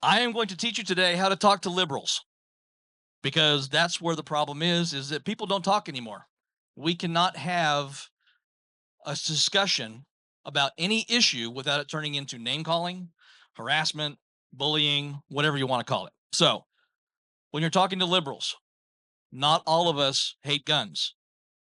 I am going to teach you today how to talk to liberals because that's where the problem is that people don't talk anymore. We cannot have a discussion about any issue without it turning into name calling, harassment, bullying, whatever you want to call it. So, when you're talking to liberals, not all of us hate guns.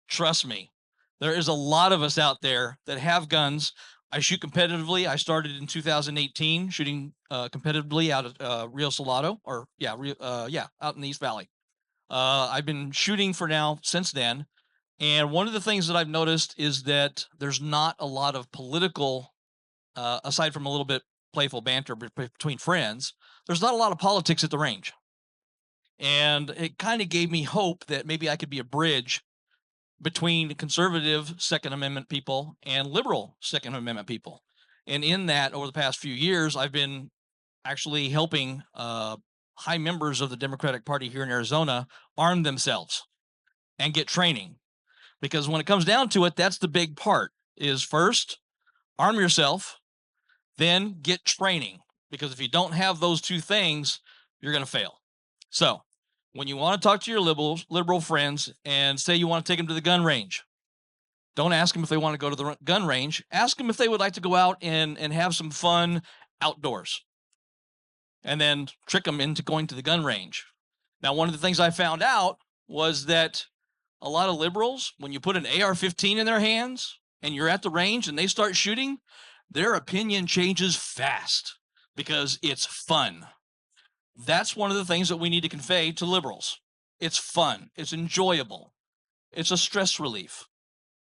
Trust me, there is a lot of us out there that have guns. I shoot competitively. I started in 2018 shooting competitively out at Rio Salado, or out in the East Valley. I've been shooting for now since then, and one of the things that I've noticed is that there's not a lot of political, aside from a little bit playful banter between friends. There's not a lot of politics at the range, and it kind of gave me hope that maybe I could be a bridge between conservative Second Amendment people and liberal Second Amendment people. And in that, over the past few years, I've been actually helping high members of the Democratic Party here in Arizona arm themselves and get training. Because when it comes down to it, that's the big part is first, arm yourself, then get training. Because if you don't have those two things, you're going to fail. So when you want to talk to your liberal friends and say you want to take them to the gun range, don't ask them if they want to go to the gun range. Ask them if they would like to go out and have some fun outdoors, and then trick them into going to the gun range. Now, one of the things I found out was that a lot of liberals, when you put an AR-15 in their hands and you're at the range and they start shooting, their opinion changes fast because it's fun. That's one of the things that we need to convey to liberals. It's fun. It's enjoyable. It's a stress relief.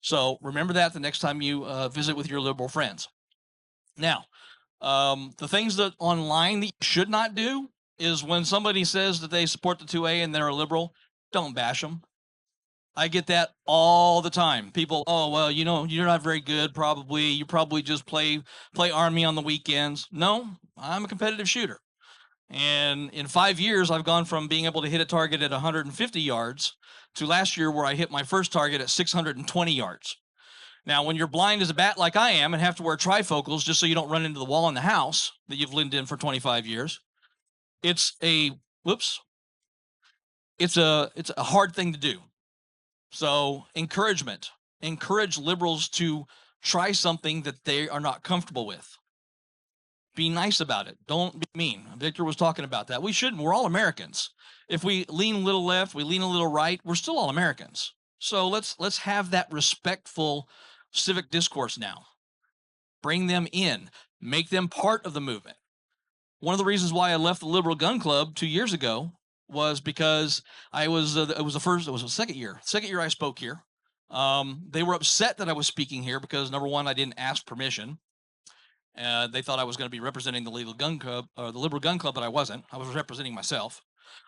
So remember that the next time you visit with your liberal friends. Now, the things that online that you should not do is when somebody says that they support the 2A and they're a liberal, don't bash them. I get that all the time. People, oh well, you're not very good. Probably you probably just play army on the weekends. No, I'm a competitive shooter. And in 5 years, I've gone from being able to hit a target at 150 yards to last year where I hit my first target at 620 yards. Now, when you're blind as a bat like I am and have to wear trifocals just so you don't run into the wall in the house that you've lived in for 25 years, it's a whoops, it's a hard thing to do. So, encourage liberals to try something that they are not comfortable with. Be nice about it. Don't be mean. Victor was talking about that. We shouldn't. We're all Americans. If we lean a little left, we lean a little right, we're still all Americans. So let's have that respectful civic discourse now. Bring them in. Make them part of the movement. One of the reasons why I left the Liberal Gun Club 2 years ago was because it was the second year I spoke here. They were upset that I was speaking here because number one, I didn't ask permission. They thought I was going to be representing the legal gun club or the liberal gun club, but I wasn't. I was representing myself.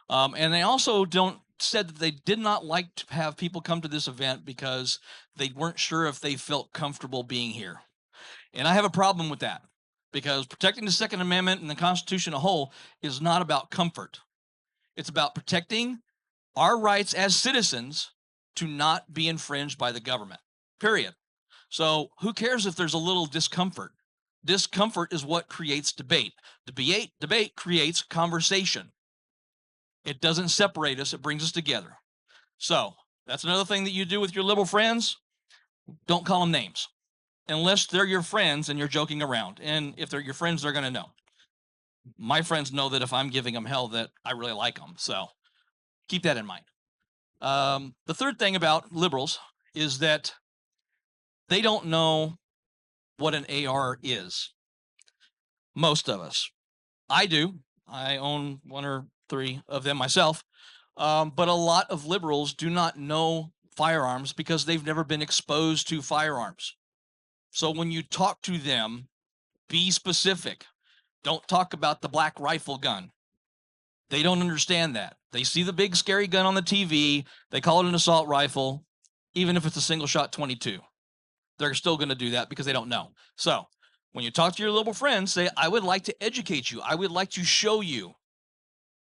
And they also don't said that they did not like to have people come to this event because they weren't sure if they felt comfortable being here. And I have a problem with that because protecting the Second Amendment and the Constitution as a whole is not about comfort. It's about protecting our rights as citizens to not be infringed by the government. Period. So who cares if there's a little discomfort? Discomfort is what creates debate. Debate creates conversation. It doesn't separate us, it brings us together. So that's another thing that you do with your liberal friends. Don't call them names unless they're your friends and you're joking around. And if they're your friends, they're going to know. My friends know that if I'm giving them hell, that I really like them. So keep that in mind. The third thing about liberals is that they don't know what an AR is. Most of us. I do. I own one or three of them myself. But a lot of liberals do not know firearms because they've never been exposed to firearms. So when you talk to them, be specific. Don't talk about the black rifle gun. They don't understand that. They see the big scary gun on the TV. They call it an assault rifle, even if it's a single shot 22. They're still going to do that because they don't know. So when you talk to your liberal friends, say, I would like to educate you. I would like to show you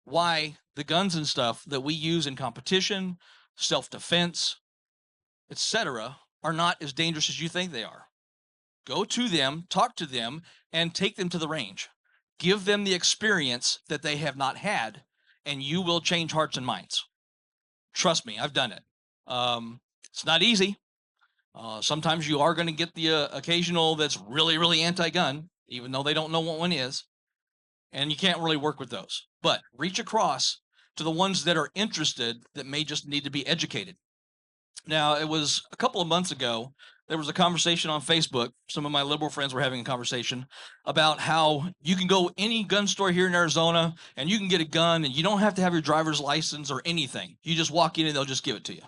why the guns and stuff that we use in competition, self-defense, etc., are not as dangerous as you think they are. Go to them, talk to them, and take them to the range. Give them the experience that they have not had, and you will change hearts and minds. Trust me, I've done it. It's not easy. Sometimes you are going to get the occasional that's really, really anti-gun, even though they don't know what one is, and you can't really work with those. But reach across to the ones that are interested that may just need to be educated. Now, it was a couple of months ago, there was a conversation on Facebook. Some of my liberal friends were having a conversation about how you can go any gun store here in Arizona and you can get a gun and you don't have to have your driver's license or anything. You just walk in and they'll just give it to you.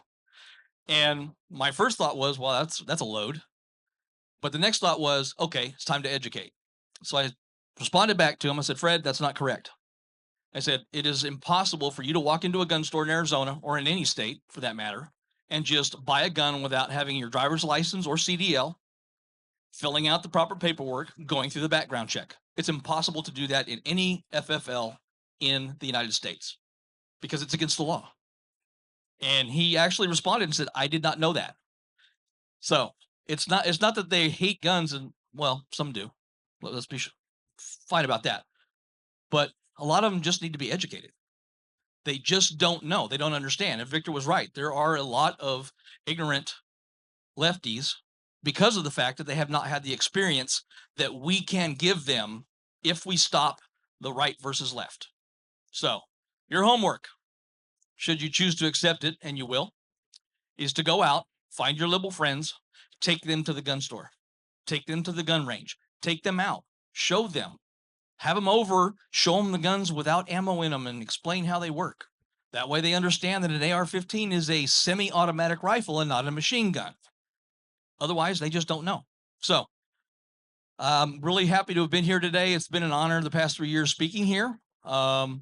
And my first thought was, well, that's a load. But the next thought was, okay, it's time to educate. So I responded back to him. I said, Fred, that's not correct. I said, it is impossible for you to walk into a gun store in Arizona or in any state for that matter and just buy a gun without having your driver's license or CDL, filling out the proper paperwork, going through the background check. It's impossible to do that in any FFL in the United States because it's against the law. And he actually responded and said, I did not know that. So it's not that they hate guns, and well, some do. Let's be fine about that. But a lot of them just need to be educated. They just don't know. They don't understand. And Victor was right. There are a lot of ignorant lefties because of the fact that they have not had the experience that we can give them if we stop the right versus left. So, your homework, should you choose to accept it, and you will, is to go out, find your liberal friends, take them to the gun store, take them to the gun range, take them out, show them, have them over, show them the guns without ammo in them and explain how they work. That way they understand that an AR-15 is a semi-automatic rifle and not a machine gun. Otherwise, they just don't know. So, I'm really happy to have been here today. It's been an honor the past 3 years speaking here. I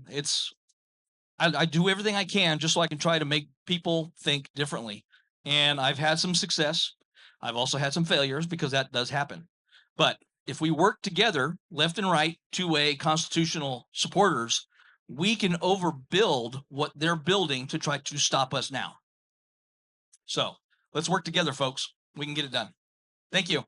do everything I can just so I can try to make people think differently. And I've had some success. I've also had some failures because that does happen. But if we work together, left and right, two-way constitutional supporters, we can overbuild what they're building to try to stop us now. So let's work together, folks. We can get it done. Thank you.